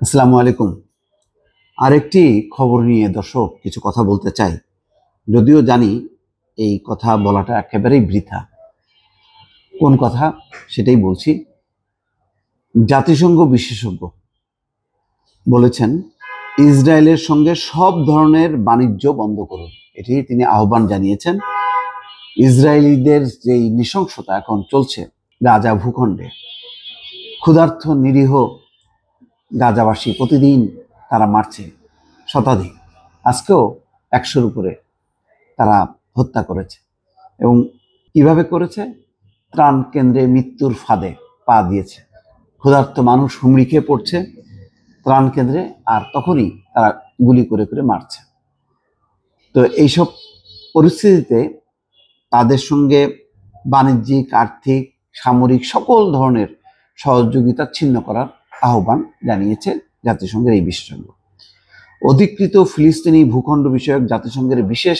আসসালামু আলাইকুম। আরেকটি খবর নিয়ে দর্শক কিছু কথা বলতে চাই, যদিও জানি এই কথা বলাটা একেবারেই বৃথা। কোন কথা সেটাই বলছি। জাতিসংঘ বিশেষজ্ঞ বলেছেন ইসরায়েলের সঙ্গে সব ধরনের বাণিজ্য বন্ধ করুন। এটি তিনি আহ্বান জানিয়েছেন। ইসরায়েলিদের যেই নৃশংসতা এখন চলছে গাজা ভূখণ্ডে, ক্ষুধার্ত নিরীহ গাজাবাসী প্রতিদিন তারা মারছে শতাধিক, আজকেও 100-র উপরে তারা হত্যা করেছে। এবং কিভাবে করেছে? ত্রাণ কেন্দ্রে মৃত্যুর ফাঁদে পা দিয়েছে। ক্ষুধার্ত মানুষ হুমড়ি খেয়ে পড়ছে ত্রাণ কেন্দ্রে, আর তখনই তারা গুলি করে করে মারছে। তো এইসব পরিস্থিতিতে তাদের সঙ্গে বাণিজ্যিক, আর্থিক, সামরিক সকল ধরনের সহযোগিতা ছিন্ন করার আহ্বান জানিয়েছে জাতিসংঘের এই বিশেষজ্ঞ। অধিকৃত ফিলিস্তিনি ভূখণ্ড বিষয়ক জাতিসংঘের বিশেষ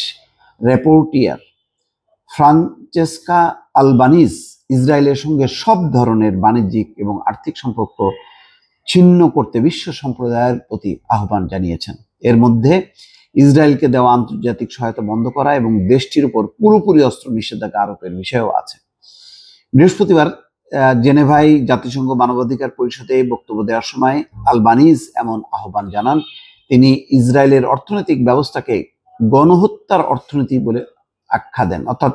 রেপোর্টিয়ার ফ্রান্সেস্কা আলবানিজ ইসরায়েলের সঙ্গে সব ধরনের বাণিজ্যিক এবং আর্থিক সম্পর্ক ছিন্ন করতে বিশ্ব সম্প্রদায়ের প্রতি আহ্বান জানিয়েছেন। এর মধ্যে ইসরায়েলকে দেওয়া আন্তর্জাতিক সহায়তা বন্ধ করা এবং দেশটির উপর পুরোপুরি অস্ত্র নিষেধাজ্ঞা আরোপের বিষয়ও আছে। বৃহস্পতিবার জেনেভায় জাতিসংঘ মানবাধিকার পরিষদে বক্তব্য দেওয়ার সময় আলবানিজ এমন আহ্বান জানান। তিনি ইসরায়েলের অর্থনৈতিক ব্যবস্থাকে গণহত্যার অর্থনীতি বলে আখ্যা দেন। অর্থাৎ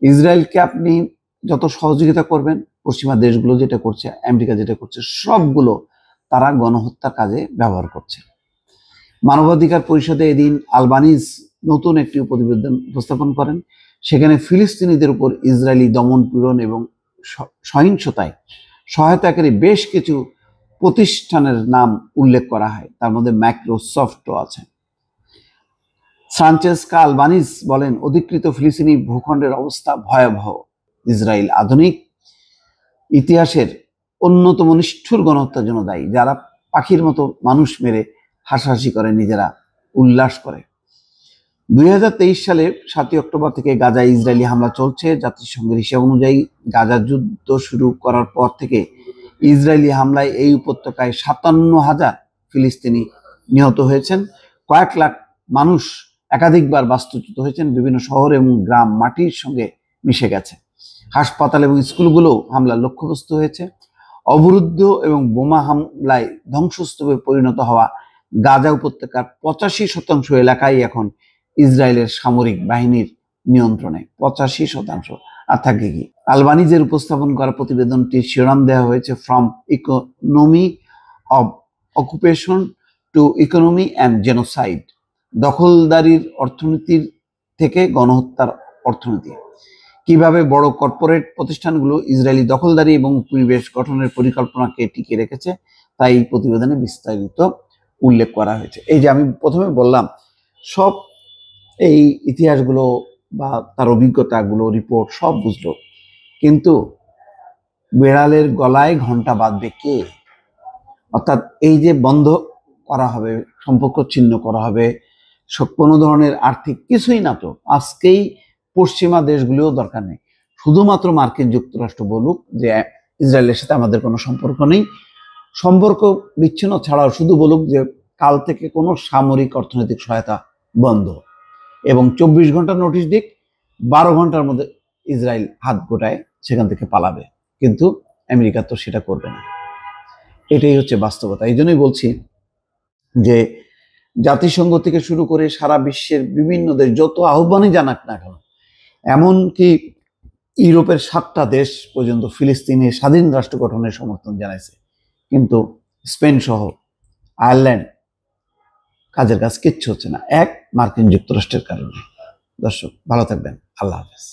ইসরায়েলকে আপনি যত সহযোগিতা করবেন, পশ্চিমা দেশগুলো যেটা করছে, আমেরিকা যেটা করছে, সবগুলো তারা গণহত্যার কাজে ব্যবহার করছে। মানবাধিকার পরিষদে এদিন আলবানিজ নতুন একটি প্রতিবেদন উপস্থাপন করেন। সেখানে ফিলিস্তিনিদের উপর ইসরায়েলি দমন পীড়ন এবং সহিংসতায় সহায়তাকারী বেশ কিছু প্রতিষ্ঠানের নাম উল্লেখ করা হয়, তার মধ্যে মাইক্রোসফটও আছে। ফ্রান্সেস্কা আলবানিজ বলেন, অধিকৃত ফিলিস্তিনি ভূখণ্ডের অবস্থা ভয়াবহ। ইসরায়েল আধুনিক ইতিহাসের অন্যতম নিষ্ঠুর গণহত্যার জন্য দায়ী, যারা পাখির মতো মানুষ মেরে হাসাহাসি করে, নিজেরা উল্লাস করে। 2023 সালে 7 অক্টোবর থেকে গাজায় ইসরায়েলি হামলা চলছে। জাতিসংঘের হিসাব অনুযায়ী গাজা যুদ্ধ শুরু করার পর থেকে ইসরায়েলি হামলায় এই উপত্যকায় 57,000 ফিলিস্তিনি নিহত হয়েছেন। কয়েক লাখ মানুষ একাধিকবার বাস্তুচ্যুত হয়েছেন। বিভিন্ন শহর এবং গ্রাম মাটির সঙ্গে মিশে গেছে। হাসপাতাল এবং স্কুলগুলো হামলার লক্ষ্যবস্তু হয়েছে। অবরুদ্ধ এবং বোমা হামলায় ধ্বংসস্তূপে পরিণত হওয়া গাজা উপত্যকার 85% এলাকায় এখন ইসরায়েলের সামরিক বাহিনীর নিয়ন্ত্রণে। 85%। আর থাকে কি? আলবানিজের উপস্থাপন করা প্রতিবেদনটির শিরোনাম দেওয়া হয়েছে from economy of occupation to economy and genocide, দখলদারির অর্থনীতির থেকে গণহত্যার অর্থনীতি। কিভাবে বড় কর্পোরেট প্রতিষ্ঠানগুলো ইসরায়েলি দখলদারি এবং পরিবেশ গঠনের পরিকল্পনাকে টিকিয়ে রেখেছে, তাই এই প্রতিবেদনে বিস্তারিত উল্লেখ করা হয়েছে। এই যে আমি প্রথমে বললাম, সব এই ইতিহাসগুলো বা তার অভিজ্ঞতাগুলো, রিপোর্ট সব বুঝলো, কিন্তু বেড়ালের গলায় ঘন্টা বাঁধবে কে? অর্থাৎ এই যে বন্ধ করা হবে, সম্পর্ক ছিন্ন করা হবে, কোনো ধরনের আর্থিক কিছুই না, তো আজকেই পশ্চিমা দেশগুলোও দরকার নেই। শুধুমাত্র মার্কিন যুক্তরাষ্ট্র বলুক যে ইসরায়েলের সাথে আমাদের কোনো সম্পর্ক নেই। সম্পর্ক বিচ্ছিন্ন ছাড়াও শুধু বলুক যে কাল থেকে কোনো সামরিক অর্থনৈতিক সহায়তা বন্ধ, এবং 24 ঘন্টা নোটিশ দিক, 12 ঘন্টার মধ্যে ইসরায়েল হাত গোটায় সেখান থেকে পালাবে। কিন্তু আমেরিকা তো সেটা করবে না। এটাই হচ্ছে বাস্তবতা। এই জন্যই বলছি যে জাতিসংঘ থেকে শুরু করে সারা বিশ্বের বিভিন্ন দেশ যত আহ্বানই জানাক না কেন, এমনকি ইউরোপের 7টা দেশ পর্যন্ত ফিলিস্তিনের স্বাধীন রাষ্ট্র গঠনের সমর্থন জানাইছে, কিন্তু স্পেন সহ আয়ারল্যান্ড কাজের কাজ কিচ্ছু হচ্ছে না, এক মার্কিন যুক্তরাষ্ট্রের কারণে। দর্শক ভালো থাকবেন, আল্লাহ হাফেজ।